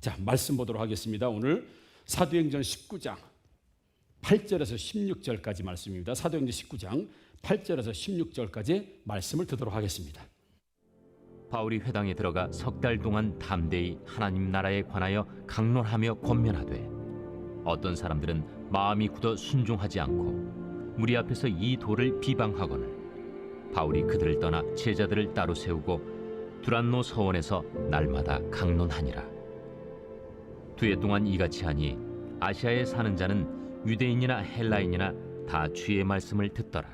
자, 말씀 보도록 하겠습니다. 오늘 사도행전 19장 8절에서 16절까지 말씀입니다. 사도행전 19장 8절에서 16절까지 말씀을 듣도록 하겠습니다. 바울이 회당에 들어가 석 달 동안 담대히 하나님 나라에 관하여 강론하며 권면하되 어떤 사람들은 마음이 굳어 순종하지 않고 무리 앞에서 이 도를 비방하거늘 바울이 그들을 떠나 제자들을 따로 세우고 두란노 서원에서 날마다 강론하니라. 두해 동안 이같이 하니 아시아에 사는 자는 유대인이나 헬라인이나 다 주의 말씀을 듣더라.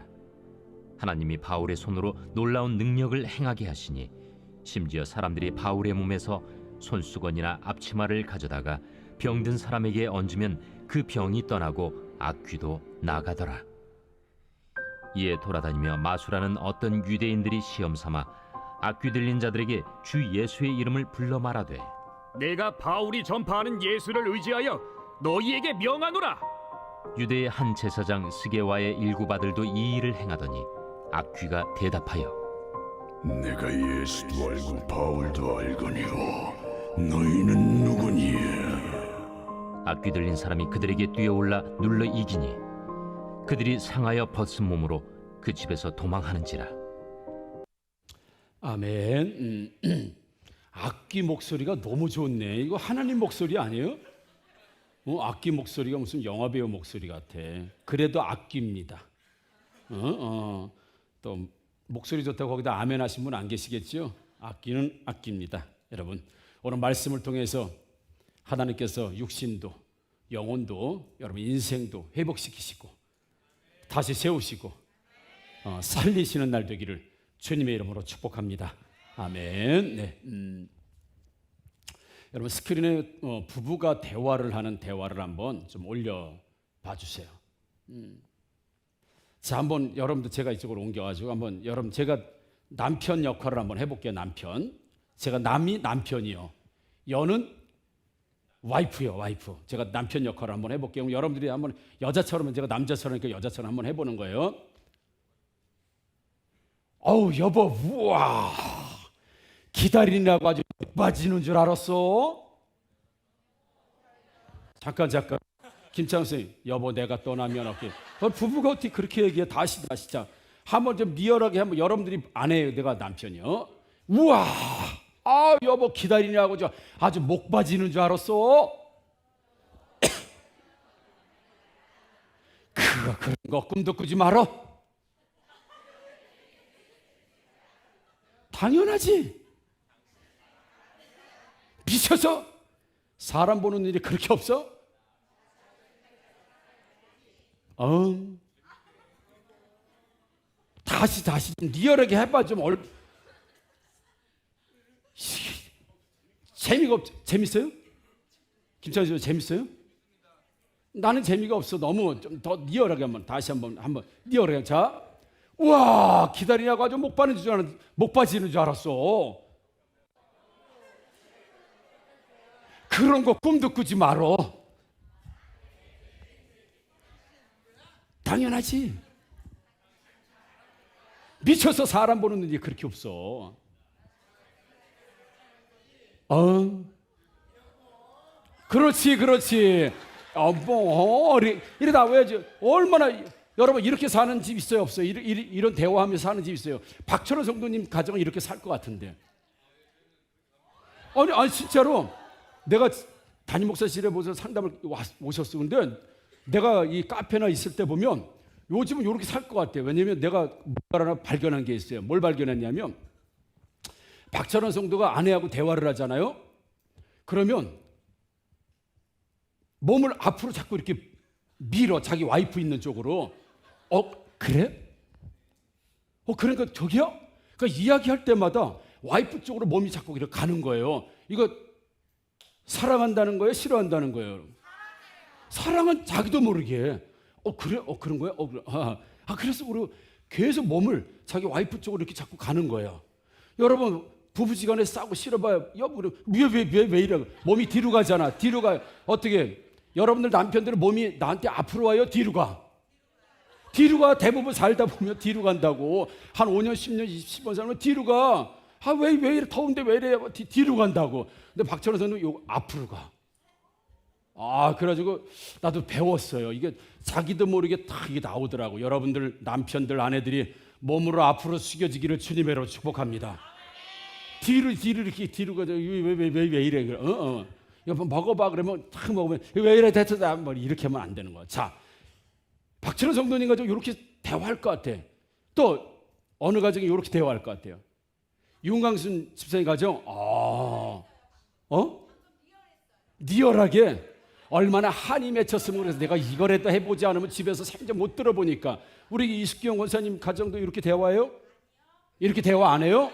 하나님이 바울의 손으로 놀라운 능력을 행하게 하시니 심지어 사람들이 바울의 몸에서 손수건이나 앞치마를 가져다가 병든 사람에게 얹으면 그 병이 떠나고 악귀도 나가더라. 이에 돌아다니며 마술하는 어떤 유대인들이 시험삼아 악귀 들린 자들에게 주 예수의 이름을 불러 말하되 내가 바울이 전파하는 예수를 의지하여 너희에게 명하노라. 유대의 한 제사장 스게와의 일곱 아들도 이 일을 행하더니 악귀가 대답하여 내가 예수도 알고 바울도 알거니와 너희는 누구니에? 악귀 들린 사람이 그들에게 뛰어올라 눌러 이기니 그들이 상하여 벗은 몸으로 그 집에서 도망하는지라. 아멘. 악기 목소리가 너무 좋네. 이거 하나님 목소리 아니에요? 악기 목소리가 무슨 영화배우 목소리 같아. 그래도 악기입니다. 또 목소리 좋다고 거기다 아멘 하신 분 안 계시겠죠? 악기는 악기입니다. 여러분, 오늘 말씀을 통해서 하나님께서 육신도 영혼도 여러분 인생도 회복시키시고 다시 세우시고 살리시는 날 되기를 주님의 이름으로 축복합니다. 아멘. 네. 여러분 스크린에 부부가 대화를 하는 대화를 한번 좀 올려 봐주세요. 자, 한번 여러분들 제가 이쪽으로 옮겨가지고 한번 여러분 제가 남편 역할을 한번 해볼게요. 남편. 제가 남이 남편이요. 여는 와이프요. 와이프. 제가 남편 역할을 한번 해볼게요. 여러분들이 한번 여자처럼 제가 남자처럼니까 여자처럼 한번 해보는 거예요. 어우 여보, 우와. 기다리느라고 아주 빠지는 줄 알았어? 잠깐 김찬우 선생님, 여보 내가 떠나면 어떻게 부부가 어떻게 그렇게 얘기해? 다시 자 한번 좀 리얼하게 한번 여러분들이 안 해요. 내가 남편이요. 우와, 아 여보 기다리느라고 아주 목 빠지는 줄 알았어? 그런 거 꿈도 꾸지 말어. 당연하지. 미쳐서 사람 보는 일이 그렇게 없어? 다시 좀 리얼하게 해봐. 좀 재미가 재밌어요? 김찬수 씨 재밌어요? 나는 재미가 없어. 너무 좀 더 리얼하게 다시 한번 리얼하게. 자, 우와 기다리냐고 아주 목 빠지는 줄 알았어. 그런 거 꿈도 꾸지 말어. 당연하지. 미쳐서 사람 보는 눈이 그렇게 없어. 그렇지. 이러다 왜지? 얼마나 여러분 이렇게 사는 집 있어요, 없어요? 이런 대화하면서 사는 집 있어요. 박철원 성도님 가정은 이렇게 살 것 같은데. 아니 진짜로 내가 담임 목사실에 보서 상담을 오셨어. 근데 내가 이 카페나 있을 때 보면 요즘은 이렇게 살 것 같아요. 왜냐면 내가 뭔가 하나 발견한 게 있어요. 뭘 발견했냐면 박철원 성도가 아내하고 대화를 하잖아요. 그러면 몸을 앞으로 자꾸 이렇게 밀어. 자기 와이프 있는 쪽으로. 그래? 그러니까 저기요? 그러니까 이야기할 때마다 와이프 쪽으로 몸이 자꾸 이렇게 가는 거예요. 이거 사랑한다는 거예요? 싫어한다는 거예요? 사랑은 자기도 모르게. 그래? 그런 거야? 그래서 우리 계속 몸을 자기 와이프 쪽으로 이렇게 자꾸 가는 거예요. 여러분 부부지간에 싸우고 싫어봐요. 여보 왜 이래? 몸이 뒤로 가잖아. 뒤로 가. 어떻게? 여러분들 남편들은 몸이 나한테 앞으로 와요? 뒤로 가? 뒤로 가. 대부분 살다 보면 뒤로 간다고. 한 5년, 10년, 20번 살면 뒤로 가. 왜 이래 더운데 왜 이래 뒤로 간다고. 근데 박찬호 선생님은 요 앞으로 가. 그래가지고 나도 배웠어요. 이게 자기도 모르게 딱 이게 나오더라고. 여러분들 남편들 아내들이 몸으로 앞으로 숙여지기를 주님의 이름으로 축복합니다. 뒤로 이렇게 뒤로 가자. 왜 이래? 이거 먹어봐. 그러면 탁 먹으면 왜 이래 됐다. 뭐 이렇게 하면 안 되는 거야. 자, 박찬호 성도님 가지고 이렇게 대화할 것 같아. 또 어느 가정이 이렇게 대화할 것 같아요. 윤광순 집사님 가정, 리얼하게 얼마나 한이 맺혔으면 그래서 내가 이거라도 해보지 않으면 집에서 생전 못 들어보니까. 우리 이숙경 권사님 가정도 이렇게 대화해요? 이렇게 대화 안 해요?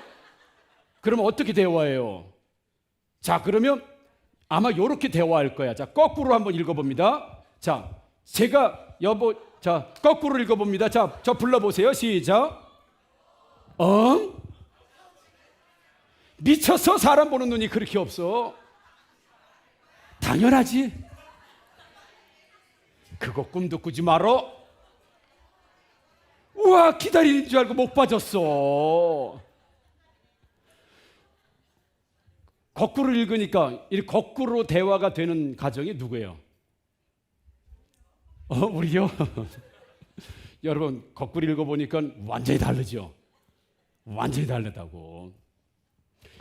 그러면 어떻게 대화해요? 자, 그러면 아마 이렇게 대화할 거야. 자, 거꾸로 한번 읽어봅니다. 자, 제가 자, 거꾸로 읽어봅니다. 자, 저 불러보세요. 시작. 미쳤어? 사람 보는 눈이 그렇게 없어. 당연하지. 그거 꿈도 꾸지 말어. 우와, 기다리는 줄 알고 못 빠졌어. 거꾸로 읽으니까 이 거꾸로 대화가 되는 가정이 누구예요? 우리요? 여러분 거꾸로 읽어보니까 완전히 다르죠. 완전히 다르다고.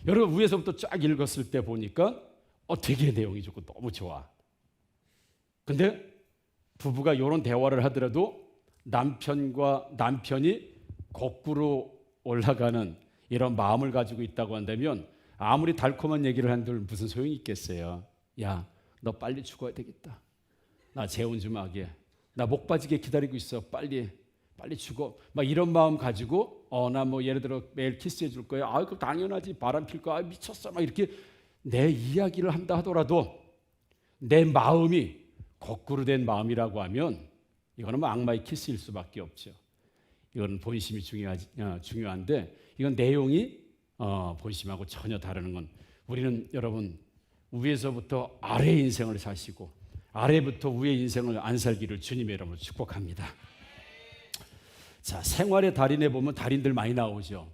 여러분 위에서부터 쫙 읽었을 때 보니까 되게 내용이 좋고 너무 좋아. 근데 부부가 이런 대화를 하더라도 남편이 거꾸로 올라가는 이런 마음을 가지고 있다고 한다면 아무리 달콤한 얘기를 한들 무슨 소용이 있겠어요. 야, 너 빨리 죽어야 되겠다. 나 재혼 좀 하게. 나 목 빠지게 기다리고 있어. 빨리 죽어. 막 이런 마음 가지고 나 뭐 예를 들어 매일 키스해 줄 거야. 그 당연하지. 바람 필 거야. 미쳤어. 막 이렇게 내 이야기를 한다 하더라도 내 마음이 거꾸로 된 마음이라고 하면 이거는 뭐 악마의 키스일 수밖에 없죠. 이건 본심이 중요한데 이건 내용이 본심하고 전혀 다르는 건 우리는 여러분 위에서부터 아래의 인생을 사시고 아래부터 위의 인생을 안 살기를 주님의 이름으로 축복합니다. 자, 생활의 달인에 보면 달인들 많이 나오죠.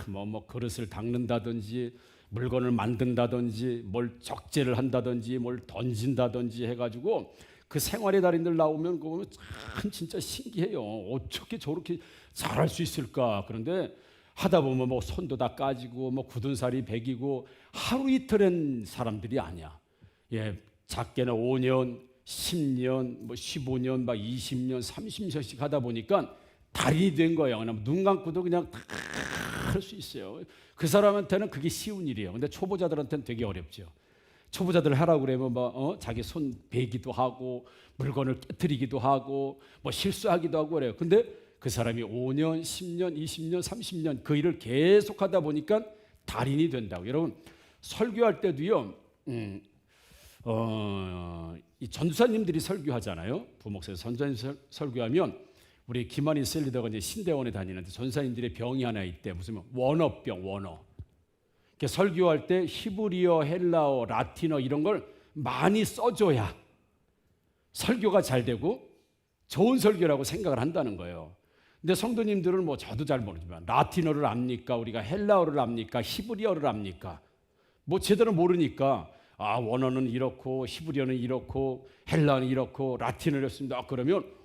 뭐 그릇을 닦는다든지 물건을 만든다든지 뭘 적재를 한다든지 뭘 던진다든지 해가지고 그 생활의 달인들 나오면 그거 보면 참 진짜 신기해요. 어떻게 저렇게 잘할 수 있을까? 그런데 하다 보면 뭐 손도 다 까지고 뭐 굳은 살이 배기고 하루 이틀엔 사람들이 아니야. 예, 작게는 5년, 10년, 뭐 15년, 막 20년, 30년씩 하다 보니까 달인이 된 거예요. 그냥 눈 감고도 그냥 다 할 수 있어요. 그 사람한테는 그게 쉬운 일이에요. 근데 초보자들한테는 되게 어렵죠. 초보자들 하라고 그러면 자기 손 베기도 하고 물건을 깨트리기도 하고 뭐 실수하기도 하고 그래요. 근데 그 사람이 5년, 10년, 20년, 30년 그 일을 계속 하다 보니까 달인이 된다고. 여러분 설교할 때도요. 이 전도사님들이 설교하잖아요. 부목사에서 전도사님 설교하면 우리 김한희 셀리더가 이제 신대원에 다니는데 전사님들의 병이 하나 있대. 무슨 원어병, 원어. 설교할 때 히브리어, 헬라어, 라틴어 이런 걸 많이 써줘야 설교가 잘 되고 좋은 설교라고 생각을 한다는 거예요. 근데 성도님들은 뭐 저도 잘 모르지만 라틴어를 압니까? 우리가 헬라어를 압니까? 히브리어를 압니까? 뭐 제대로 모르니까 원어는 이렇고 히브리어는 이렇고 헬라어는 이렇고 라틴어를 했습니다. 그러면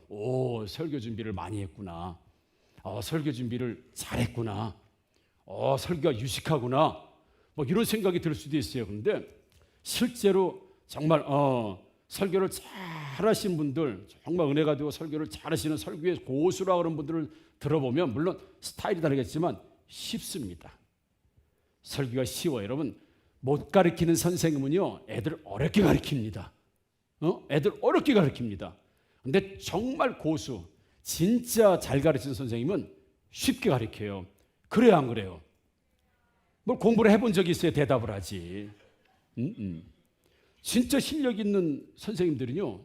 설교 준비를 많이 했구나. 설교 준비를 잘했구나. 설교가 유식하구나. 뭐 이런 생각이 들 수도 있어요. 그런데 실제로 정말 설교를 잘하신 분들, 정말 은혜가 되고 설교를 잘하시는 설교의 고수라 그런 분들을 들어보면 물론 스타일이 다르겠지만 쉽습니다. 설교가 쉬워요. 여러분 못 가르치는 선생님은요 애들 어렵게 가르칩니다. 애들 어렵게 가르칩니다. 근데 정말 고수, 진짜 잘 가르치는 선생님은 쉽게 가르쳐요. 그래요, 안 그래요? 뭘 공부를 해본 적이 있어야 대답을 하지. 진짜 실력 있는 선생님들은요,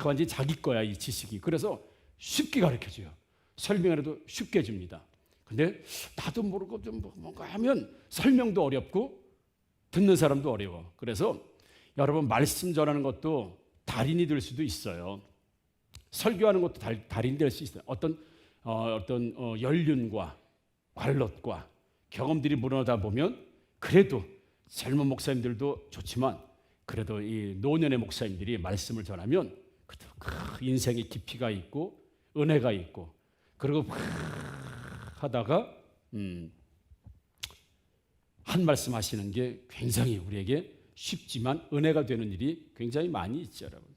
완전히 자기 거야, 이 지식이. 그래서 쉽게 가르쳐줘요. 설명을 해도 쉽게 해줍니다. 근데 나도 모르고 좀 뭔가 하면 설명도 어렵고 듣는 사람도 어려워. 그래서 여러분 말씀 전하는 것도 달인이 될 수도 있어요. 설교하는 것도 달인이 될 수 있어요. 어떤 연륜과 관롯과 경험들이 묻어나다 보면 그래도 젊은 목사님들도 좋지만 그래도 이 노년의 목사님들이 말씀을 전하면 그 인생의 깊이가 있고 은혜가 있고 그리고 막 하다가 한 말씀 하시는 게 굉장히 우리에게 쉽지만 은혜가 되는 일이 굉장히 많이 있죠, 여러분.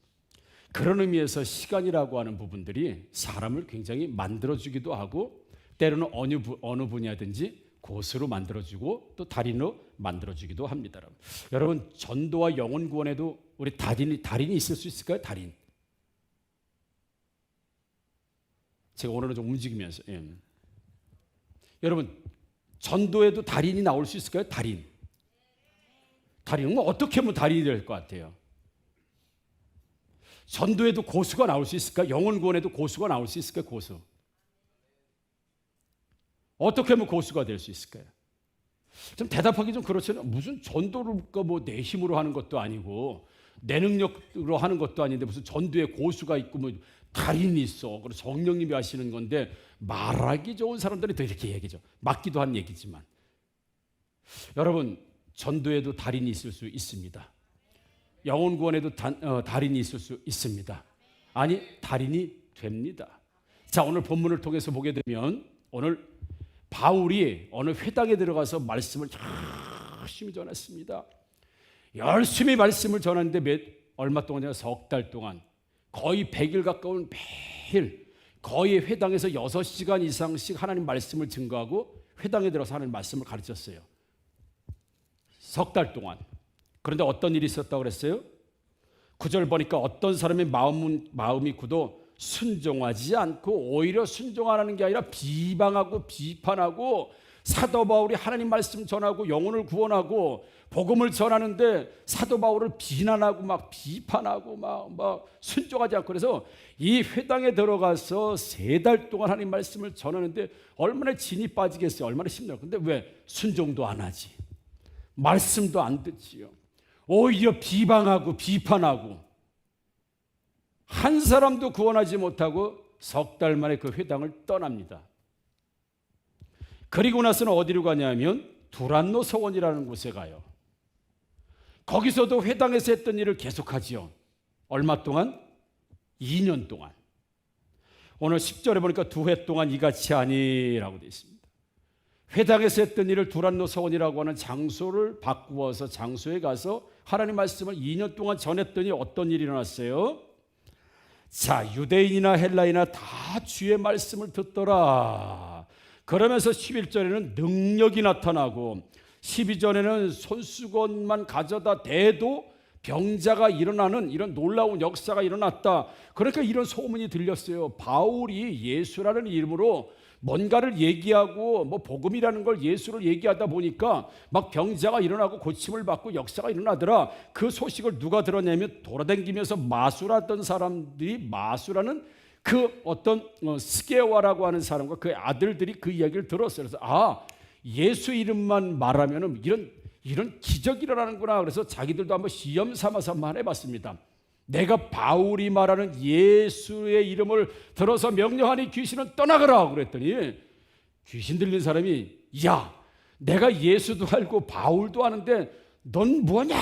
그런 의미에서 시간이라고 하는 부분들이 사람을 굉장히 만들어주기도 하고 때로는 어느 분야든지 고수로 만들어주고 또 달인으로 만들어주기도 합니다. 여러분 전도와 영혼 구원에도 우리 달인이 있을 수 있을까요? 달인. 제가 오늘은 좀 움직이면서 여러분 전도에도 달인이 나올 수 있을까요? 달인은 어떻게 하면 달인이 될 것 같아요? 전도에도 고수가 나올 수 있을까? 영혼 구원에도 고수가 나올 수 있을까요? 고수. 어떻게 하면 고수가 될 수 있을까요? 좀 대답하기 좀 그렇잖아요. 무슨 전도를 뭐 내 힘으로 하는 것도 아니고 내 능력으로 하는 것도 아닌데 무슨 전도에 고수가 있고 뭐 달인이 있어. 그리고 성령님이 하시는 건데 말하기 좋은 사람들이 더 이렇게 얘기죠. 맞기도 한 얘기지만 여러분 전도에도 달인이 있을 수 있습니다. 영혼 구원에도 달인이 있을 수 있습니다. 아니 달인이 됩니다. 자 오늘 본문을 통해서 보게 되면 오늘 바울이 어느 회당에 들어가서 말씀을 열심히 전했습니다. 열심히 말씀을 전하는데 얼마 동안이냐 석 달 동안 거의 100일 가까운 매일 거의 회당에서 6시간 이상씩 하나님 말씀을 증거하고 회당에 들어서 하나님 말씀을 가르쳤어요. 석 달 동안. 그런데 어떤 일이 있었다고 그랬어요? 9절 보니까 어떤 사람의 마음이 굳어 순종하지 않고 오히려 순종 안 하는 게 아니라 비방하고 비판하고 사도 바울이 하나님 말씀 전하고 영혼을 구원하고 복음을 전하는데 사도 바울을 비난하고 막 비판하고 막 순종하지 않고 그래서 이 회당에 들어가서 3달 동안 하나님 말씀을 전하는데 얼마나 진이 빠지겠어요. 얼마나 힘들어요. 근데 왜 순종도 안 하지? 말씀도 안 듣지요. 오히려 비방하고 비판하고 한 사람도 구원하지 못하고 석 달 만에 그 회당을 떠납니다. 그리고 나서는 어디로 가냐면 두란노 서원이라는 곳에 가요. 거기서도 회당에서 했던 일을 계속하지요. 얼마 동안? 2년 동안. 오늘 10절에 보니까 2해 동안 이같이 하니라고 되어 있습니다. 회당에서 했던 일을 두란노 서원이라고 하는 장소를 바꾸어서 장소에 가서 하나님 말씀을 2년 동안 전했더니 어떤 일이 일어났어요? 자, 유대인이나 헬라인이나 다 주의 말씀을 듣더라. 그러면서 11절에는 능력이 나타나고 12절에는 손수건만 가져다 대도 병자가 일어나는 이런 놀라운 역사가 일어났다. 그러니까 이런 소문이 들렸어요. 바울이 예수라는 이름으로 뭔가를 얘기하고 뭐 복음이라는 걸 예수를 얘기하다 보니까 막 병자가 일어나고 고침을 받고 역사가 일어나더라. 그 소식을 누가 들었냐면 돌아다니면서 마술하던 사람들이 마술하는 그 어떤 스게와라고 하는 사람과 그 아들들이 그 이야기를 들었어요. 그래서 예수 이름만 말하면은 이런 기적이 일어나는구나. 그래서 자기들도 한번 시험 삼아서 한번 해봤습니다. 내가 바울이 말하는 예수의 이름을 들어서 명령하니 귀신은 떠나가라 그랬더니 귀신 들린 사람이 야 내가 예수도 알고 바울도 아는데 넌 뭐냐?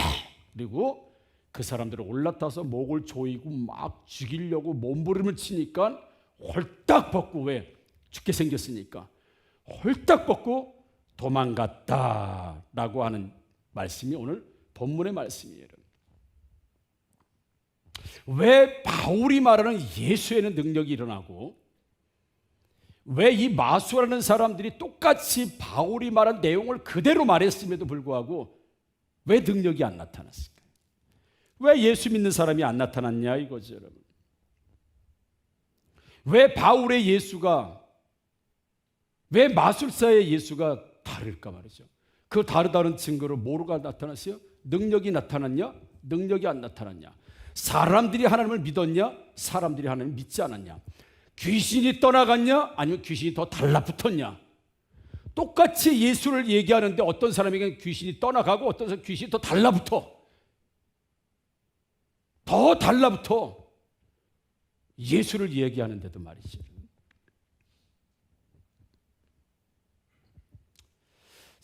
그리고 그 사람들은 올라타서 목을 조이고 막 죽이려고 몸부림을 치니까 홀딱 벗고 왜? 죽게 생겼으니까 홀딱 벗고 도망갔다라고 하는 말씀이 오늘 본문의 말씀이에요. 왜 바울이 말하는 예수에는 능력이 일어나고 왜 이 마수라는 사람들이 똑같이 바울이 말한 내용을 그대로 말했음에도 불구하고 왜 능력이 안 나타났을까요? 왜 예수 믿는 사람이 안 나타났냐 이거죠, 여러분. 왜 바울의 예수가 왜 마술사의 예수가 다를까 말이죠. 그 다르다는 증거를 뭐로가 나타났어요? 능력이 나타났냐? 능력이 안 나타났냐? 사람들이 하나님을 믿었냐? 사람들이 하나님을 믿지 않았냐? 귀신이 떠나갔냐? 아니면 귀신이 더 달라붙었냐? 똑같이 예수를 얘기하는데 어떤 사람에게는 귀신이 떠나가고 어떤 사람은 귀신이 더 달라붙어. 더 달라붙어. 예수를 얘기하는데도 말이죠.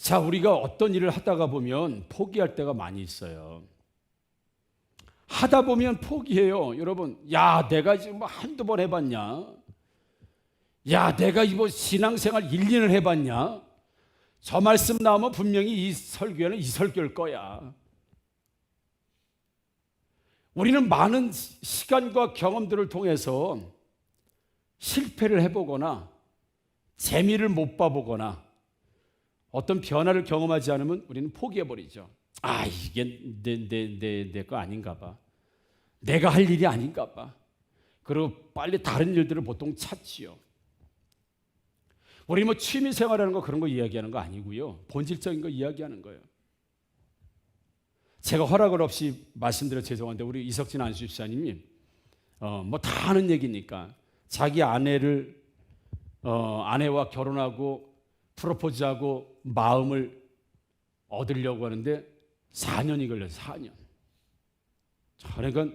자, 우리가 어떤 일을 하다가 보면 포기할 때가 많이 있어요. 하다 보면 포기해요. 여러분, 야, 내가 지금 뭐 한두 번 해봤냐? 야, 내가 이거 신앙생활 1, 2년 해봤냐? 저 말씀 나오면 분명히 이 설교는 이 설교일 거야. 우리는 많은 시간과 경험들을 통해서 실패를 해보거나 재미를 못 봐보거나 어떤 변화를 경험하지 않으면 우리는 포기해버리죠. 아, 이게 내 거 아닌가 봐. 내가 할 일이 아닌가 봐. 그리고 빨리 다른 일들을 보통 찾지요. 우리 뭐 취미 생활하는 거 그런 거 이야기하는 거 아니고요. 본질적인 거 이야기하는 거예요. 제가 허락을 없이 말씀드려 죄송한데 우리 이석진 안수집사님이 뭐 다 하는 얘기니까 자기 아내와 결혼하고 프로포즈하고 마음을 얻으려고 하는데 4년이 걸려요. 4년. 그러니까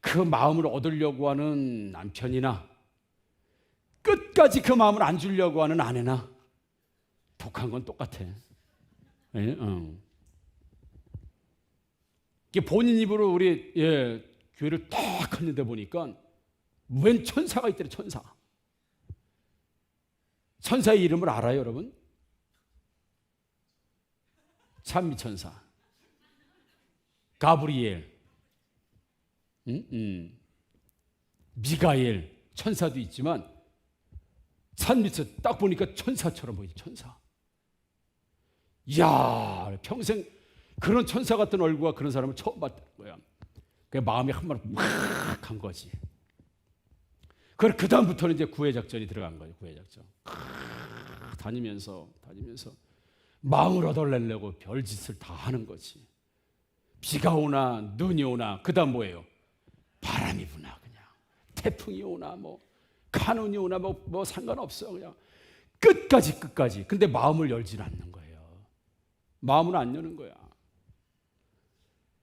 그 마음을 얻으려고 하는 남편이나 끝까지 그 마음을 안 주려고 하는 아내나 독한 건 똑같아. 예? 이게 본인 입으로 우리 교회를 딱 했는데 보니까 웬 천사가 있더래. 천사. 천사의 이름을 알아요, 여러분? 찬미천사 가브리엘, 미가엘 천사도 있지만 찬미천사 딱 보니까 천사처럼 보이죠. 천사. 이야, 평생 그런 천사 같은 얼굴과 그런 사람을 처음 봤다는 거야. 그 마음이 한번 막 한 거지. 그 다음부터는 이제 구애 작전이 들어간 거예요. 구애 작전. 다니면서 마음을 얻어내려고 별짓을 다 하는 거지. 비가 오나 눈이 오나 그다음 뭐예요? 바람이 부나 그냥 태풍이 오나 뭐 가뭄이 오나 뭐 상관없어. 그냥 끝까지. 근데 마음을 열지 않는 거예요. 마음을 안 여는 거야.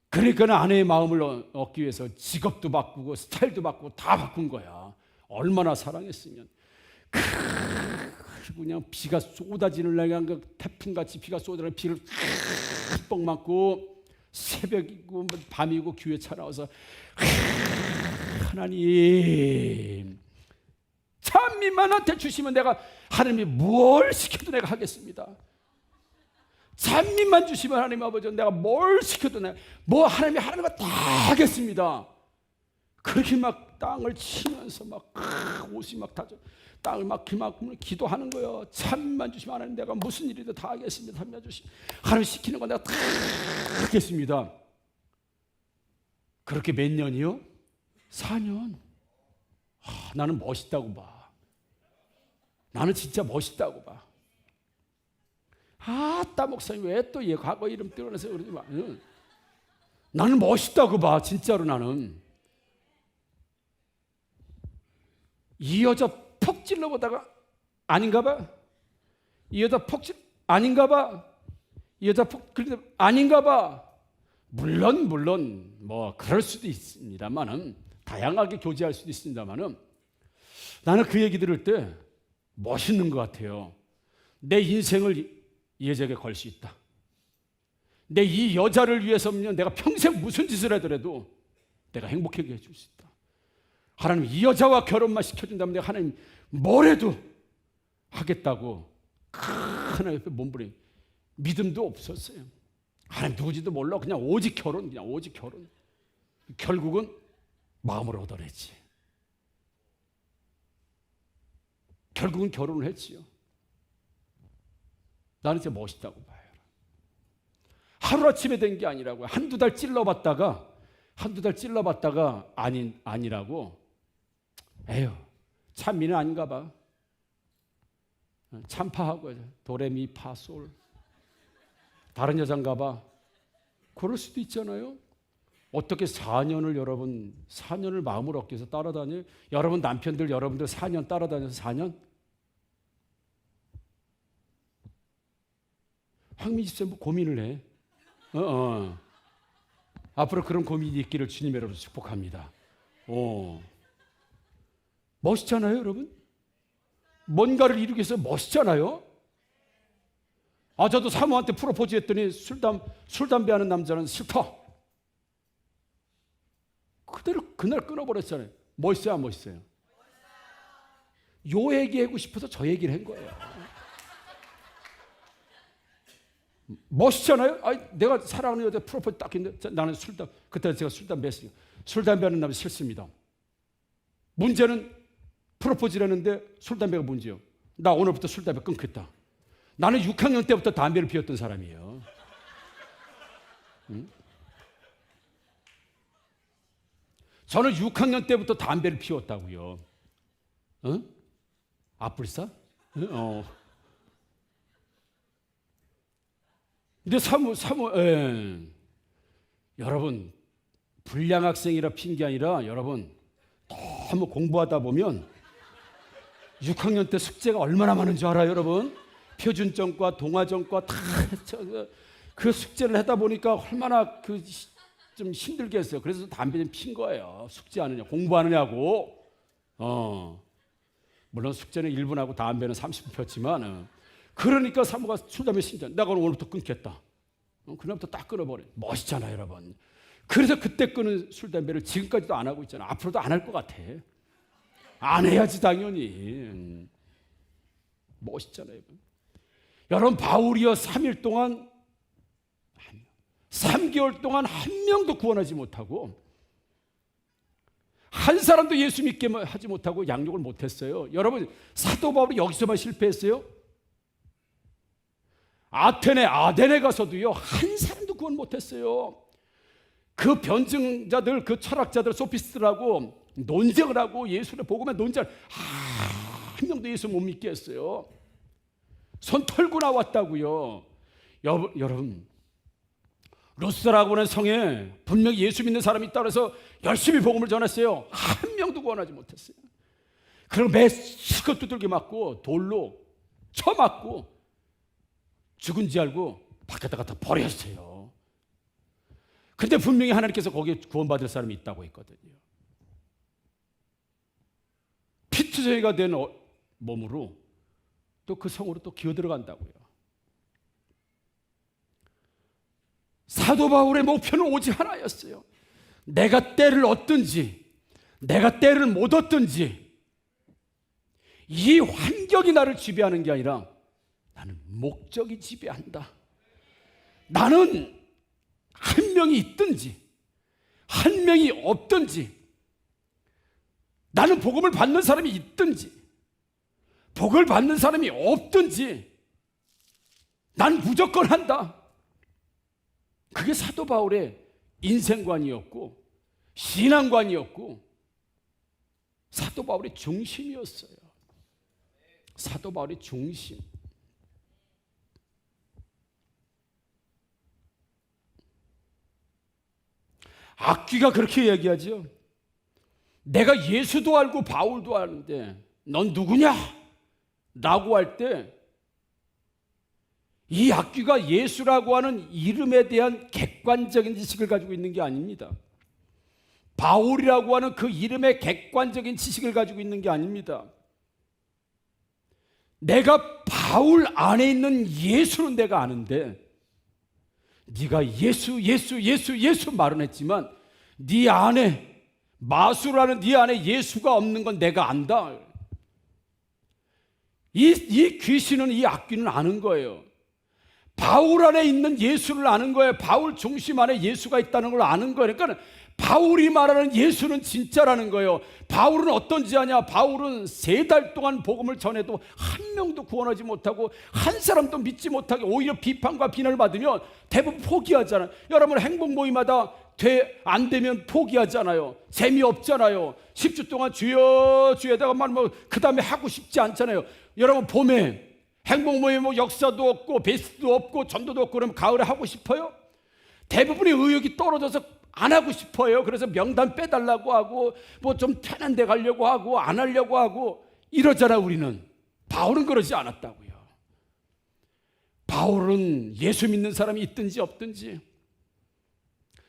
그러니까 아내의 마음을 얻기 위해서 직업도 바꾸고 스타일도 바꾸고 다 바꾼 거야. 얼마나 사랑했으면. 그냥 비가 쏟아지는 날 그냥 태풍같이 비가 쏟아지는 비를 뻥 맞고 새벽이고 밤이고 교회 차 나와서 하나님 찬미만한테 주시면 내가 하나님이 뭘 시켜도 내가 하겠습니다. 찬미만 주시면 하나님 아버지 내가 뭘 시켜도 내가 뭐 하나님이 하는 거 다 하겠습니다. 그렇게 막 땅을 치면서 막 옷이 막 다 땅을 막 기도하는 거예요. 찬미만 주시면 하나님 내가 무슨 일이든 다 하겠습니다. 찬미만 주시면 하나님 시키는 거 내가 다 하겠습니다. 그렇게 몇 년이요? 4년. 나는 멋있다고 봐. 나는 진짜 멋있다고 봐. 아따 목사님 왜 또 얘 과거 이름 떼어내서 그러지 마. 나는 멋있다고 봐. 진짜로 나는. 이 여자 퍽 찔러보다가 아닌가 봐. 이 여자 아닌가 봐. 이 여자 아닌가 봐. 물론 뭐 그럴 수도 있습니다만은 다양하게 교제할 수도 있습니다만은 나는 그 얘기 들을 때 멋있는 것 같아요. 내 인생을 이 여자에게 걸 수 있다. 내 이 여자를 위해서면 내가 평생 무슨 짓을 하더라도 내가 행복하게 해줄 수 있다. 하나님 이 여자와 결혼만 시켜준다면 내가 하나님 뭐래도 하겠다고 하나님 옆에 몸부림 믿음도 없었어요. 하나님 누구지도 몰라. 그냥 오직 결혼. 결국은 마음을 얻어냈지. 결국은 결혼을 했지요. 나는 진짜 멋있다고 봐요. 하루아침에 된 게 아니라고요. 한두 달 찔러봤다가 아니라고. 에휴, 찬미는 아닌가 봐. 참파하고 도레미파솔. 다른 여잔가 봐. 그럴 수도 있잖아요. 어떻게 4년을 마음을 얻기 위해서 따라다녀요? 여러분 남편들 여러분들 4년 따라다녀서 4년? 황민지 쌤 고민을 해. 앞으로 그런 고민이 있기를 주님의 이름으로 축복합니다. 멋있잖아요, 여러분? 뭔가를 이루기 위해서 멋있잖아요? 저도 사모한테 프로포즈 했더니 술 담배 하는 남자는 싫다. 그대로 그날 끊어버렸잖아요. 멋있어요, 안 멋있어요? 요 얘기하고 싶어서 저 얘기를 한 거예요. 멋있잖아요? 내가 사랑하는 여자 프로포즈 딱 했는데 나는 그때 제가 술 담배 했으니까 술 담배 하는 남자 싫습니다. 문제는 프로포즈를 했는데 술 담배가 문제요. 나 오늘부터 술 담배 끊겠다. 나는 6학년 때부터 담배를 피웠던 사람이에요. 응? 저는 6학년 때부터 담배를 피웠다고요. 응? 아뿔싸? 응? 근데 여러분, 불량 학생이라 핀 게 아니라 여러분, 너무 공부하다 보면 6학년 때 숙제가 얼마나 많은 줄 알아요, 여러분? 표준점과 동화점과 다 그 숙제를 하다 보니까 얼마나 좀 힘들게 했어요. 그래서 담배 좀 핀 거예요. 숙제하느냐, 공부하느냐고. 물론 숙제는 1분 하고 담배는 30분 폈지만 그러니까 사모가 술 담배 신자. 내가 오늘부터 끊겠다. 그날부터 딱 끊어버려. 멋있잖아요, 여러분. 그래서 그때 끊은 술 담배를 지금까지도 안 하고 있잖아. 앞으로도 안 할 것 같아. 안 해야지 당연히. 멋있잖아요. 여러분 바울이요 3일 동안 3개월 동안 한 명도 구원하지 못하고 한 사람도 예수 믿게 하지 못하고 양육을 못했어요. 여러분 사도 바울이 여기서만 실패했어요? 아데네 가서도요 한 사람도 구원 못했어요. 그 변증자들, 그 철학자들, 소피스트라고 논쟁을 하고 예수를 복음에 논쟁을 한 명도 예수 못 믿게 했어요. 손 털고 나왔다고요. 여러분 루스라고 하는 성에 분명히 예수 믿는 사람이 있다고 해서 열심히 복음을 전했어요. 한 명도 구원하지 못했어요. 그리고 매시껏 두들겨 맞고 돌로 쳐맞고 죽은지 알고 밖에다 갖다 버렸어요. 근데 분명히 하나님께서 거기에 구원받을 사람이 있다고 했거든요. 피투성이가 된 몸으로 또 그 성으로 또 기어 들어간다고요. 사도 바울의 목표는 오직 하나였어요. 내가 때를 얻든지 내가 때를 못 얻든지 이 환경이 나를 지배하는 게 아니라 나는 목적이 지배한다. 나는 한 명이 있든지 한 명이 없든지 나는 복음을 받는 사람이 있든지 복을 받는 사람이 없든지 난 무조건 한다. 그게 사도 바울의 인생관이었고 신앙관이었고 사도 바울의 중심이었어요. 사도 바울의 중심. 악귀가 그렇게 얘기하죠. 내가 예수도 알고 바울도 아는데 넌 누구냐? 라고 할 때 이 악귀가 예수라고 하는 이름에 대한 객관적인 지식을 가지고 있는 게 아닙니다. 바울이라고 하는 그 이름의 객관적인 지식을 가지고 있는 게 아닙니다. 내가 바울 안에 있는 예수는 내가 아는데 네가 예수 말은 했지만 네 안에 마수라는 네 안에 예수가 없는 건 내가 안다. 이 귀신은 이 악귀는 아는 거예요. 바울 안에 있는 예수를 아는 거예요. 바울 중심 안에 예수가 있다는 걸 아는 거예요. 그러니까 바울이 말하는 예수는 진짜라는 거예요. 바울은 어떤지 아냐? 바울은 3달 동안 복음을 전해도 한 명도 구원하지 못하고 한 사람도 믿지 못하게 오히려 비판과 비난을 받으면 대부분 포기하잖아요. 여러분 행복 모임마다 안 되면 포기하잖아요. 재미없잖아요. 10주 동안 주여 주여다가 그 다음에 하고 싶지 않잖아요. 여러분 봄에 행복 모임 역사도 없고 베스트도 없고 전도도 없고 그러면 가을에 하고 싶어요? 대부분의 의욕이 떨어져서 안 하고 싶어요. 그래서 명단 빼달라고 하고 뭐 좀 편한 데 가려고 하고 안 하려고 하고 이러잖아. 우리는. 바울은 그러지 않았다고요. 바울은 예수 믿는 사람이 있든지 없든지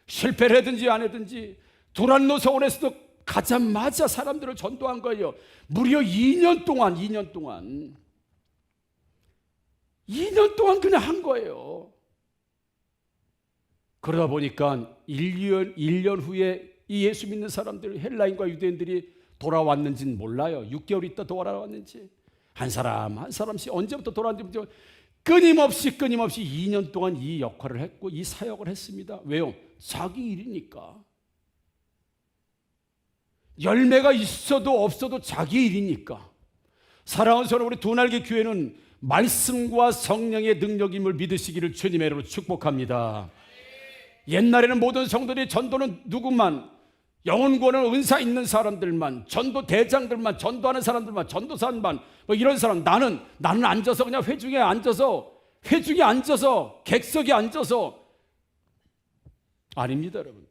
실패를 하든지 안 하든지 두란노 서원에서도 가자마자 사람들을 전도한 거예요. 무려 2년 동안 2년 동안 그냥 한 거예요. 그러다 보니까 1년 후에 이 예수 믿는 사람들, 헬라인과 유대인들이 돌아왔는지는 몰라요. 6개월 있다 돌아왔는지. 한 사람 한 사람씩 언제부터 돌아왔는지 끊임없이 2년 동안 이 역할을 했고 이 사역을 했습니다. 왜요? 자기 일이니까. 열매가 있어도 없어도 자기 일이니까. 사랑하는 여러분, 우리 두 날개 교회는 말씀과 성령의 능력임을 믿으시기를 주님의 이름으로 축복합니다. 옛날에는 모든 성도들이 전도는 누구만, 영혼구원은 은사 있는 사람들만, 전도 대장들만, 전도하는 사람들만, 전도사만, 뭐 이런 사람. 나는 앉아서 그냥 회중에 앉아서 객석에 앉아서. 아닙니다, 여러분.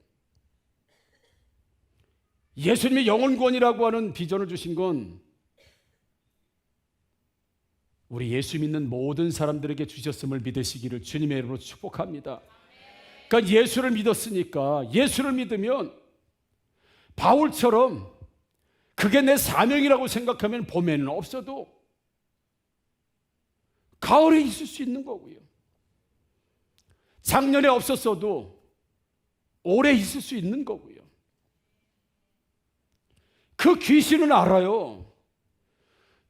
예수님이 영혼구원이라고 하는 비전을 주신 건 우리 예수 믿는 모든 사람들에게 주셨음을 믿으시기를 주님의 이름으로 축복합니다. 그러니까 예수를 믿었으니까, 예수를 믿으면 바울처럼 그게 내 사명이라고 생각하면 봄에는 없어도 가을에 있을 수 있는 거고요. 작년에 없었어도 올해 있을 수 있는 거고요. 그 귀신은 알아요.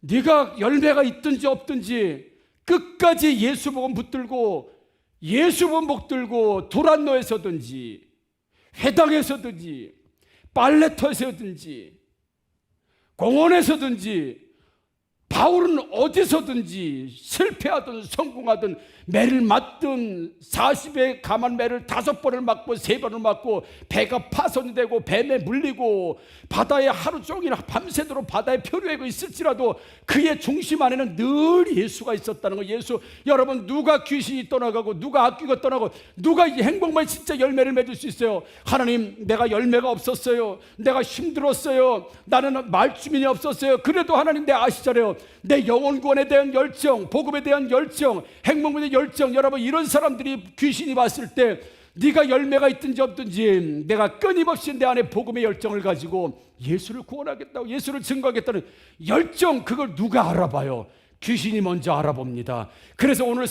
네가 열매가 있든지 없든지 끝까지 예수 복음 붙들고 예수 복음 복들고 도란노에서든지 회당에서든지 빨래터에서든지 공원에서든지 바울은 어디서든지 실패하든 성공하든 매를 맞든 40에 감한 매를 5번을 맞고 3번을 맞고 배가 파손이 되고 뱀에 물리고 바다에 하루 종일 밤새도록 바다에 표류하고 있을지라도 그의 중심 안에는 늘 예수가 있었다는 거. 예수. 여러분, 누가 귀신이 떠나가고 누가 악귀가 떠나고 누가 이 행복만 진짜 열매를 맺을 수 있어요? 하나님, 내가 열매가 없었어요. 내가 힘들었어요. 나는 말주민이 없었어요. 그래도 하나님, 내 아시잖아요. 내 영혼구원에 대한 열정, 복음에 대한 열정, 행복에 대한 열정. 여러분, 이런 사람들이 귀신이 봤을 때 네가 열매가 있든지 없든지 내가 끊임없이 내 안에 복음의 열정을 가지고 예수를 구원하겠다고, 예수를 증거하겠다는 열정, 그걸 누가 알아봐요? 귀신이 먼저 알아봅니다. 그래서 오늘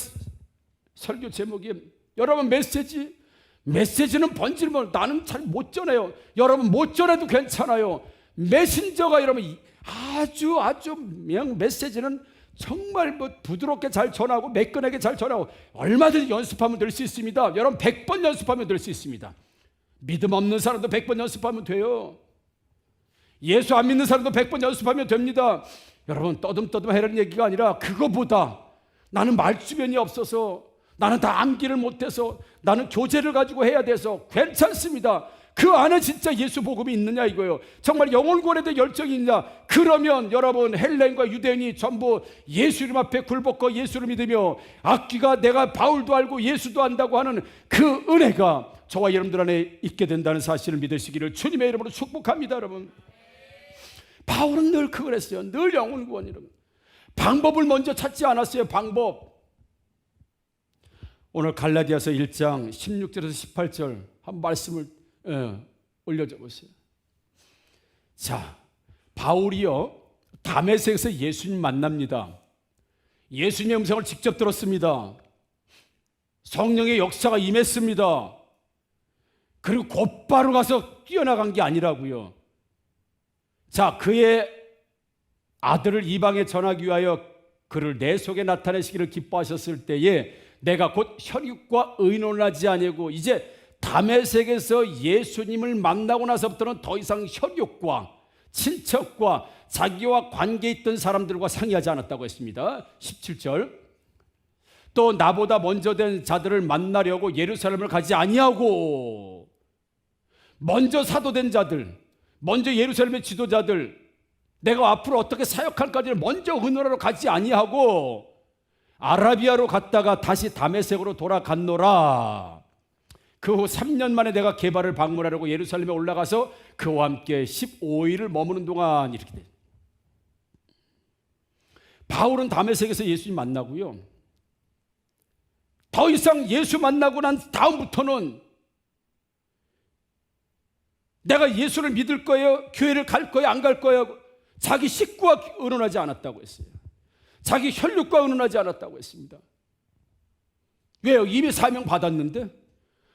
설교 제목이, 여러분, 메시지는 번지르면 나는 잘 못 전해요. 여러분, 못 전해도 괜찮아요. 메신저가 여러분 아주 그냥 메시지는 정말 부드럽게 잘 전하고 매끈하게 잘 전하고 얼마든지 연습하면 될 수 있습니다. 여러분, 100번 연습하면 될 수 있습니다. 믿음 없는 사람도 100번 연습하면 돼요. 예수 안 믿는 사람도 100번 연습하면 됩니다. 여러분, 떠듬떠듬 하라는 얘기가 아니라 그거보다 나는 말주변이 없어서, 나는 다 암기를 못해서, 나는 교재를 가지고 해야 돼서 괜찮습니다. 그 안에 진짜 예수 복음이 있느냐 이거예요. 정말 영혼구원에 대한 열정이 있냐? 그러면 여러분, 헬라인과 유대인이 전부 예수 이름 앞에 굴복하고 예수를 믿으며 악귀가 내가 바울도 알고 예수도 안다고 하는 그 은혜가 저와 여러분들 안에 있게 된다는 사실을 믿으시기를 주님의 이름으로 축복합니다. 여러분, 바울은 늘 그걸 했어요. 늘 영혼구원이라고. 방법을 먼저 찾지 않았어요. 방법. 오늘 갈라디아서 1장 16절에서 18절 한 말씀을 올려줘 보세요. 자, 바울이요, 다메섹에서 예수님 만납니다. 예수님의 음성을 직접 들었습니다. 성령의 역사가 임했습니다. 그리고 곧바로 가서 뛰어나간 게 아니라고요. 자, 그의 아들을 이방에 전하기 위하여 그를 내 속에 나타내시기를 기뻐하셨을 때에 내가 곧 혈육과 의논하지 아니하고, 이제 다메섹에서 예수님을 만나고 나서부터는 더 이상 혈육과 친척과 자기와 관계 있던 사람들과 상의하지 않았다고 했습니다. 17절. 또 나보다 먼저 된 자들을 만나려고 예루살렘을 가지 아니하고, 먼저 사도된 자들, 먼저 예루살렘의 지도자들, 내가 앞으로 어떻게 사역할까지를 먼저 의논하러 가지 아니하고 아라비아로 갔다가 다시 다메섹으로 돌아갔노라. 그 후 3년 만에 내가 게바를 방문하려고 예루살렘에 올라가서 그와 함께 15일을 머무는 동안, 이렇게 돼. 바울은 다메섹에서 예수님 만나고요, 더 이상 예수 만나고 난 다음부터는 내가 예수를 믿을 거예요, 교회를 갈 거예요, 안 갈 거예요, 자기 식구와 의논하지 않았다고 했어요. 자기 혈육과 의논하지 않았다고 했습니다. 왜요? 이미 사명 받았는데.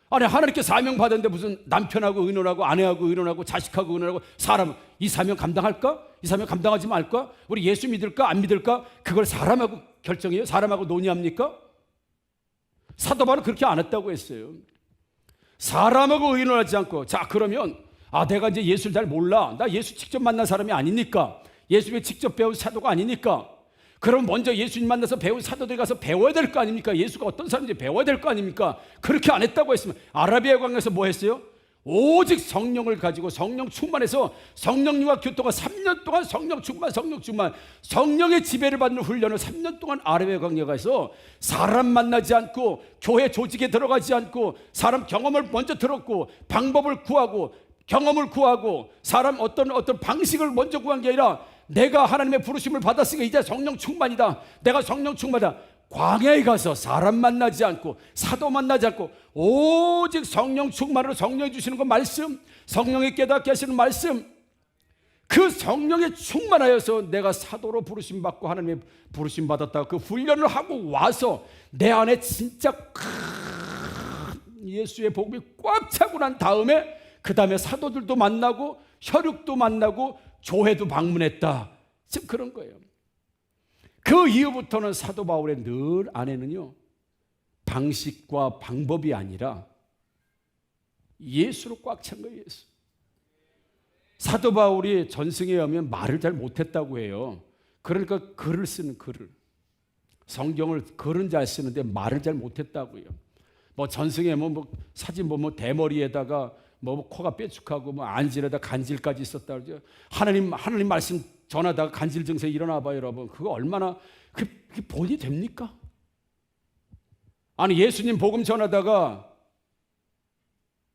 아니 하나님께 사명 받았는데 무슨 남편하고 의논하고 아내하고 의논하고 자식하고 의논하고 사람 이 사명 감당할까? 이 사명 감당하지 말까? 우리 예수 믿을까? 안 믿을까? 그걸 사람하고 결정해요? 사람하고 논의합니까? 사도 바울은 그렇게 안 했다고 했어요. 사람하고 의논하지 않고 자 그러면 내가 이제 예수를 잘 몰라. 나 예수 직접 만난 사람이 아니니까. 예수를 직접 배운 사도가 아니니까. 그럼 먼저 예수님 만나서 배운 사도들이 가서 배워야 될 거 아닙니까? 예수가 어떤 사람인지 배워야 될 거 아닙니까? 그렇게 안 했다고 했으면 아라비아 광야에서 뭐 했어요? 오직 성령을 가지고 성령 충만해서 성령님과 교토가 3년 동안 성령 충만 성령의 지배를 받는 훈련을 3년 동안 아라비아 광야에 가서 사람 만나지 않고 교회 조직에 들어가지 않고 사람 경험을 먼저 들었고 방법을 구하고 경험을 구하고 사람 어떤 방식을 먼저 구한 게 아니라 내가 하나님의 부르심을 받았으니까 이제 성령 충만이다. 내가 성령 충만이다. 광야에 가서 사람 만나지 않고 사도 만나지 않고 오직 성령 충만으로 성령이 주시는 그 말씀, 성령이 깨닫게 하시는 말씀, 그 성령에 충만하여서 내가 사도로 부르심 받고 하나님의 부르심 받았다. 그 훈련을 하고 와서 내 안에 진짜 큰 예수의 복음이 꽉 차고 난 다음에 그 다음에 사도들도 만나고 혈육도 만나고 교회도 방문했다. 지금 그런 거예요. 그 이후부터는 사도 바울의 늘 안에는요 방식과 방법이 아니라 예수로 꽉 찬 거예요. 예수. 사도 바울이 전승에 오면 말을 잘 못했다고 해요. 그러니까 글을 쓰는 글을 성경을 글은 잘 쓰는데 말을 잘 못했다고요. 뭐 전승에 뭐 사진 보면 대머리에다가 뭐 코가 뾰족하고 뭐 안질에다 간질까지 있었다 그러죠. 하나님 말씀 전하다가 간질 증세 일어나 봐요, 여러분. 그거 얼마나 그게 본이 됩니까? 아니 예수님 복음 전하다가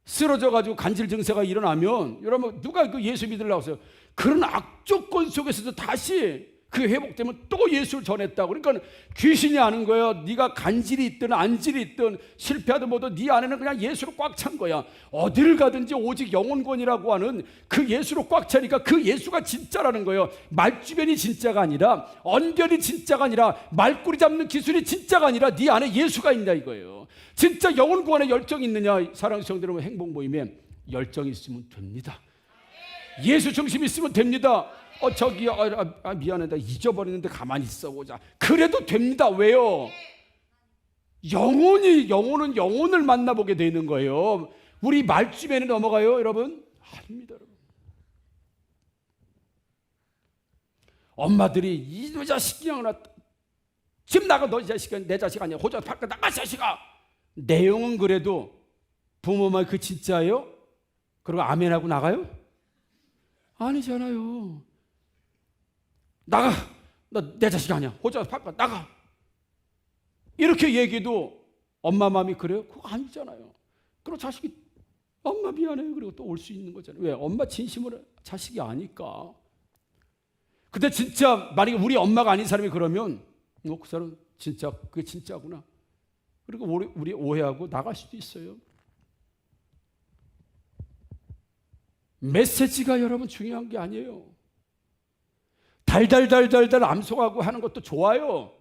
쓰러져 가지고 간질 증세가 일어나면 여러분 누가 그 예수 믿으려고 하세요? 그런 악조건 속에서도 다시 그 회복되면 또 예수를 전했다고. 그러니까 귀신이 아는 거예요. 네가 간질이 있든 안질이 있든 실패하든 뭐든 네 안에는 그냥 예수로 꽉 찬 거야. 어디를 가든지 오직 영혼권이라고 하는 그 예수로 꽉 차니까 그 예수가 진짜라는 거예요. 말주변이 진짜가 아니라 언변이 진짜가 아니라 말꼬리 잡는 기술이 진짜가 아니라 네 안에 예수가 있냐 이거예요. 진짜 영혼 구원에 열정이 있느냐. 사랑하는 성도 여러분, 행복 모임에 열정이 있으면 됩니다. 예수 중심 있으면 됩니다. 미안해, 나 잊어버리는데 가만히 있어 보자. 그래도 됩니다. 왜요? 영혼은 영혼을 만나보게 되는 거예요. 우리 말주변에 넘어가요, 여러분? 아닙니다, 여러분. 엄마들이 이 자식이야, 지금 나가, 너 자식은 내 자식 아니야. 호자 밖에 나가, 자식아. 내용은 그래도 부모 말 그 진짜예요? 그리고 아멘하고 나가요? 아니잖아요. 나가! 너 내 자식 아니야. 호자 바꿔 나가! 이렇게 얘기해도 엄마 마음이 그래요? 그거 아니잖아요. 그리고 자식이 엄마 미안해요. 그리고 또 올 수 있는 거잖아요. 왜? 엄마 진심으로 자식이 아니까. 근데 진짜 만약에 우리 엄마가 아닌 사람이 그러면 그 사람 진짜 그게 진짜구나. 그리고 우리 오해하고 나갈 수도 있어요. 메시지가 여러분 중요한 게 아니에요. 달달달달달 암송하고 하는 것도 좋아요.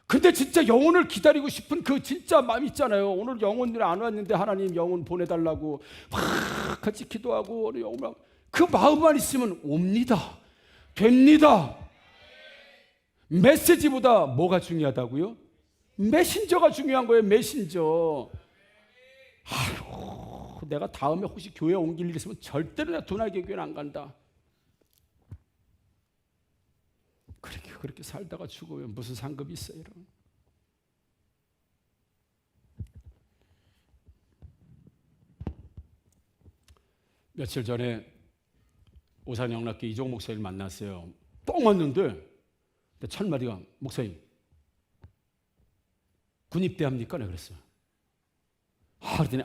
근데 진짜 영혼을 기다리고 싶은 그 진짜 마음 있잖아요. 오늘 영혼들이 안 왔는데 하나님 영혼 보내달라고 막 같이 기도하고 그 마음만 있으면 옵니다. 됩니다. 메시지보다 뭐가 중요하다고요? 메신저가 중요한 거예요. 메신저. 아유, 내가 다음에 혹시 교회 옮길 일 있으면 절대로 내가 도날개 교회는 안 간다. 그렇게 살다가 죽으면 무슨 상급이 있어요, 여러분? 며칠 전에 오산영락교 이종 목사님을 만났어요. 똥 왔는데 첫마디가 목사님 군입대 합니까? 내가 그랬어요. 그랬더니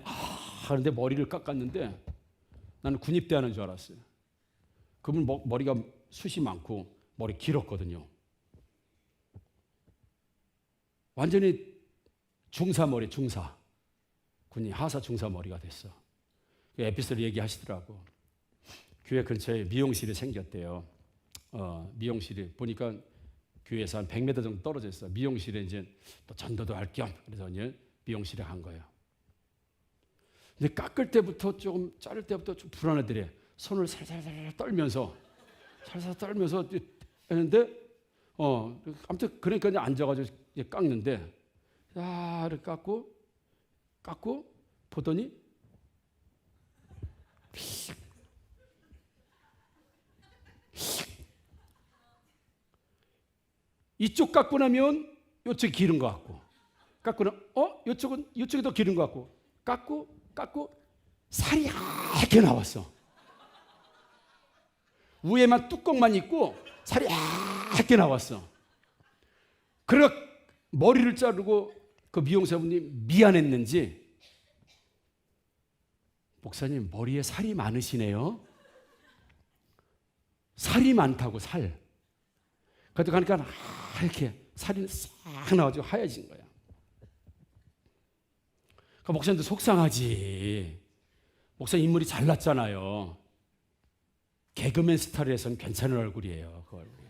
그런데 머리를 깎았는데 나는 군입대 하는 줄 알았어요. 그분 머리가 숱이 많고 머리 길었거든요. 완전히 중사머리, 중사. 군인 하사 중사머리가 됐어. 그 에피소드 얘기하시더라고. 교회 근처에 미용실이 생겼대요. 미용실이 보니까 교회에서 한 100m 정도 떨어져 있어요. 미용실에 이제 또 전도도 할 겸 그래서 이제 미용실에 간 거예요. 근데 깎을 때부터 조금 자를 때부터 좀 불안하더래. 손을 살살 떨면서 했는데 아무튼 그러니까 이제 앉아가지고 이제 깎는데 이렇게 깎고 보더니 이쪽 깎고 나면 이쪽이 기른 것 같고 깎고 나면 이쪽이 더 기른 것 같고 깎고 살이 얇게 나왔어. 위에만 뚜껑만 있고 살이 얇게 나왔어. 그래 머리를 자르고 그 미용사분이 미안했는지 목사님 머리에 살이 많으시네요. 살이 많다고 살. 그래도 가니까 이렇게 살이 싹 나와가지고 하얘진 거야. 그 목사님도 속상하지. 목사님 인물이 잘났잖아요. 개그맨 스타일을 해서는 괜찮은 얼굴이에요. 그 얼굴이.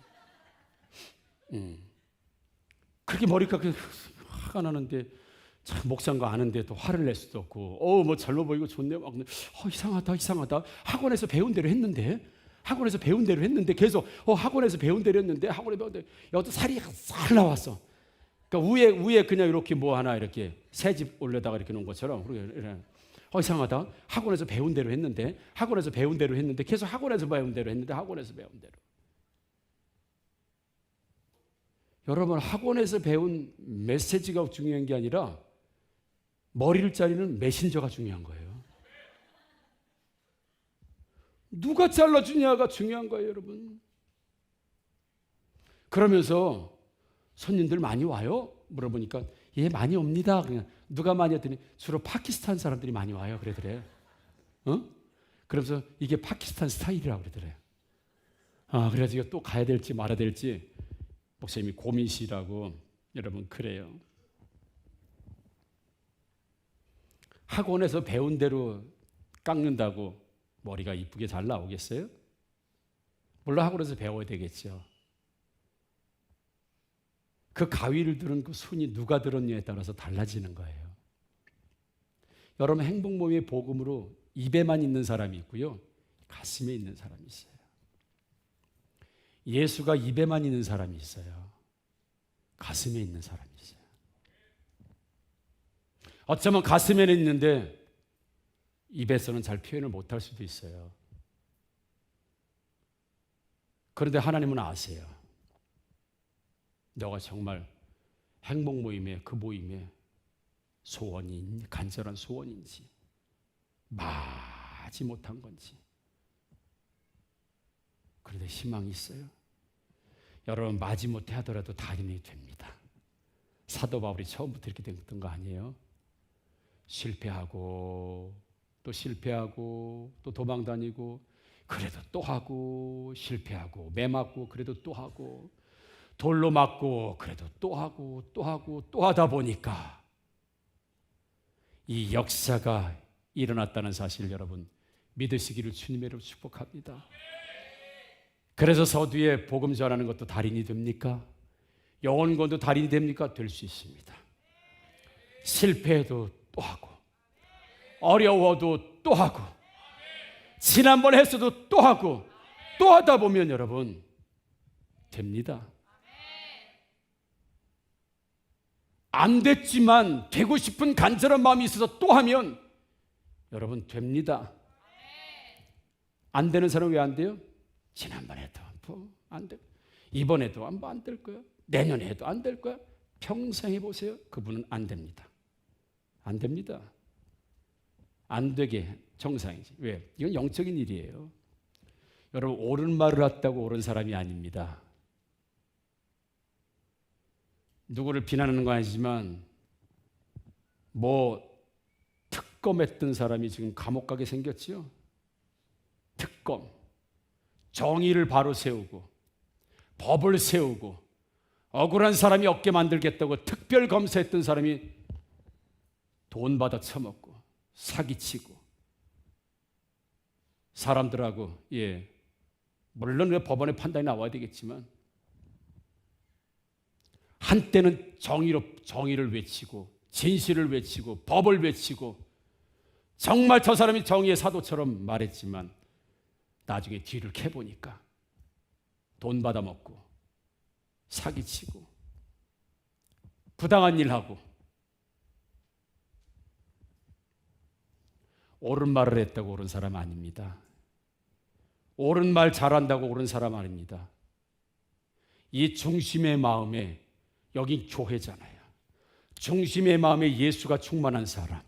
그렇게 머리가 화가 나는데 참 목사인 거 아는데 또 화를 낼 수도 없고 뭐 젊어 보이고 좋네 막 이상하다 학원에서 배운 대로 했는데 계속 학원에서 배운 대로 했는데 여기도 살이 싹 나왔어. 그러니까 위에 그냥 이렇게 뭐 하나 이렇게 새집 올려다가 이렇게 놓은 것처럼 이상하다. 학원에서 배운 대로 했는데 계속 학원에서 배운 대로 했는데 여러분 학원에서 배운 메시지가 중요한 게 아니라 머리를 자르는 메신저가 중요한 거예요. 누가 잘라주냐가 중요한 거예요, 여러분. 그러면서 손님들 많이 와요? 물어보니까 예, 많이 옵니다. 그냥 누가 많이 왔더니 주로 파키스탄 사람들이 많이 와요. 그러더래요. 그러면서 이게 파키스탄 스타일이라고 그러더래요. 그래서 또 가야 될지 말아야 될지 목사님이 고민이시라고. 여러분 그래요. 학원에서 배운 대로 깎는다고 머리가 이쁘게 잘 나오겠어요? 물론 학원에서 배워야 되겠죠. 그 가위를 들은 그 손이 누가 들었냐에 따라서 달라지는 거예요. 여러분 행복모임의 복음으로 입에만 있는 사람이 있고요. 가슴에 있는 사람이 있어요. 예수가 입에만 있는 사람이 있어요. 가슴에 있는 사람이 있어요. 어쩌면 가슴에는 있는데 입에서는 잘 표현을 못할 수도 있어요. 그런데 하나님은 아세요. 너가 정말 행복 모임에 그 모임에 소원이 간절한 소원인지 마지 못한 건지 그런데 희망이 있어요. 여러분 마지 못해 하더라도 달인이 됩니다. 사도 바울이 처음부터 이렇게 됐던 거 아니에요? 실패하고 또 도망 다니고 그래도 또 하고 실패하고 매 맞고 그래도 또 하고 돌로 맞고 그래도 또 하다 보니까 이 역사가 일어났다는 사실 여러분 믿으시기를 주님의 이름으로 축복합니다. 그래서 서두에 복음 전하는 것도 달인이 됩니까? 영혼권도 달인이 됩니까? 될 수 있습니다. 실패해도 또 하고 어려워도 또 하고 지난번 했어도 또 하고 또 하다 보면 여러분 됩니다. 안 됐지만 되고 싶은 간절한 마음이 있어서 또 하면 여러분 됩니다. 안 되는 사람은 왜 안 돼요? 지난번에도 안 되고 이번에도 안 될 거야. 내년에도 안 될 거야. 평생 해보세요. 그분은 안 됩니다. 안 됩니다. 안 되게 정상이지. 왜? 이건 영적인 일이에요. 여러분 옳은 말을 했다고 옳은 사람이 아닙니다. 누구를 비난하는 건 아니지만 특검했던 사람이 지금 감옥 가게 생겼지요. 특검. 정의를 바로 세우고 법을 세우고 억울한 사람이 없게 만들겠다고 특별 검사했던 사람이 돈 받아 처먹고 사기치고 사람들하고 물론 법원의 판단이 나와야 되겠지만 한때는 정의를 외치고 진실을 외치고 법을 외치고 정말 저 사람이 정의의 사도처럼 말했지만 나중에 뒤를 캐보니까 돈 받아먹고 사기치고 부당한 일하고 옳은 말을 했다고 옳은 사람 아닙니다. 옳은 말 잘한다고 옳은 사람 아닙니다. 이 중심의 마음에, 여긴 교회잖아요. 중심의 마음에 예수가 충만한 사람,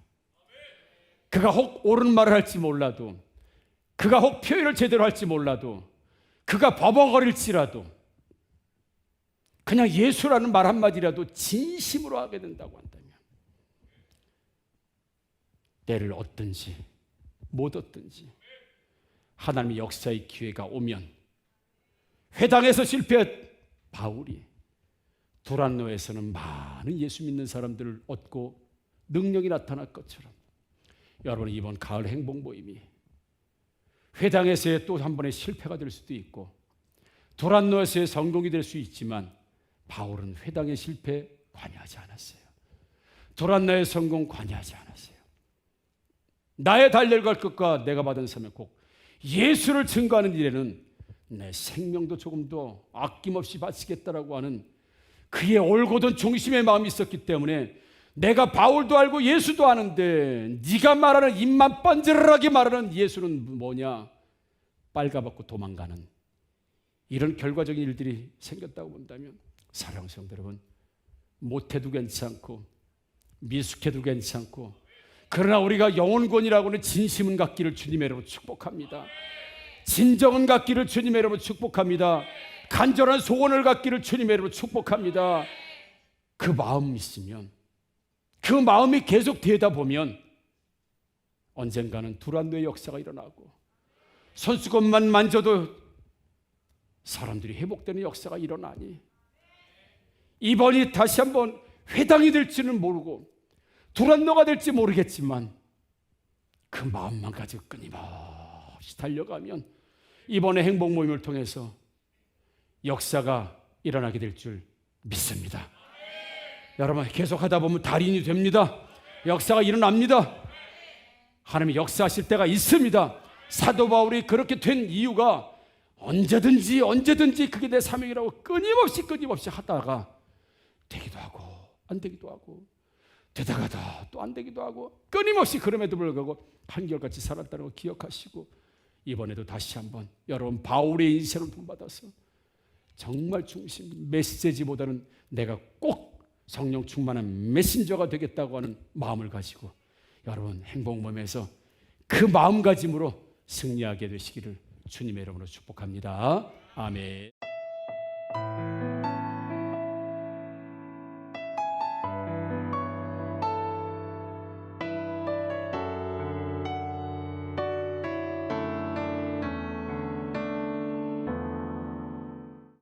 그가 혹 옳은 말을 할지 몰라도, 그가 혹 표현을 제대로 할지 몰라도, 그가 버벅거릴지라도 그냥 예수라는 말 한마디라도 진심으로 하게 된다고 한다면 때를 얻든지 못 얻든지 하나님의 역사의 기회가 오면 회당에서 실패한 바울이 두란노에서는 많은 예수 믿는 사람들을 얻고 능력이 나타날 것처럼 여러분 이번 가을 행복 모임이 회당에서의 또 한 번의 실패가 될 수도 있고 두란노에서의 성공이 될 수 있지만 바울은 회당의 실패 관여하지 않았어요. 두란노의 성공 관여하지 않았어요. 나의 달려갈 것과 내가 받은 사명 꼭 예수를 증거하는 일에는 내 생명도 조금 더 아낌없이 바치겠다라고 하는 그의 올곧은 중심의 마음이 있었기 때문에 내가 바울도 알고 예수도 아는데 네가 말하는 입만 번지르르하게 말하는 예수는 뭐냐? 빨가벗고 도망가는 이런 결과적인 일들이 생겼다고 본다면 사랑하는 성도 여러분, 못해도 괜찮고 미숙해도 괜찮고 그러나 우리가 영혼권이라고는 진심은 갖기를 주님의 이름으로 축복합니다. 진정은 갖기를 주님의 이름으로 축복합니다. 간절한 소원을 갖기를 주님의 이름으로 축복합니다. 그 마음이 있으면, 그 마음이 계속 되다 보면 언젠가는 두란노의 역사가 일어나고 손수건만 만져도 사람들이 회복되는 역사가 일어나니 이번이 다시 한번 회당이 될지는 모르고 두란노가 될지 모르겠지만 그 마음만 가지고 끊임없이 달려가면 이번에 행복 모임을 통해서 역사가 일어나게 될 줄 믿습니다. 여러분 계속 하다 보면 달인이 됩니다. 역사가 일어납니다. 하나님이 역사하실 때가 있습니다. 사도 바울이 그렇게 된 이유가 언제든지 그게 내 사명이라고 끊임없이 하다가 되기도 하고 안 되기도 하고 되다가다 또 안 되기도 하고 끊임없이 그럼에도 불구하고 한결같이 살았다는 걸 기억하시고 이번에도 다시 한번 여러분 바울의 인생을 본받아서 정말 중심 메시지보다는 내가 꼭 성령 충만한 메신저가 되겠다고 하는 마음을 가지고 여러분 행복모임에서 그 마음가짐으로 승리하게 되시기를 주님의 이름으로 축복합니다. 아멘.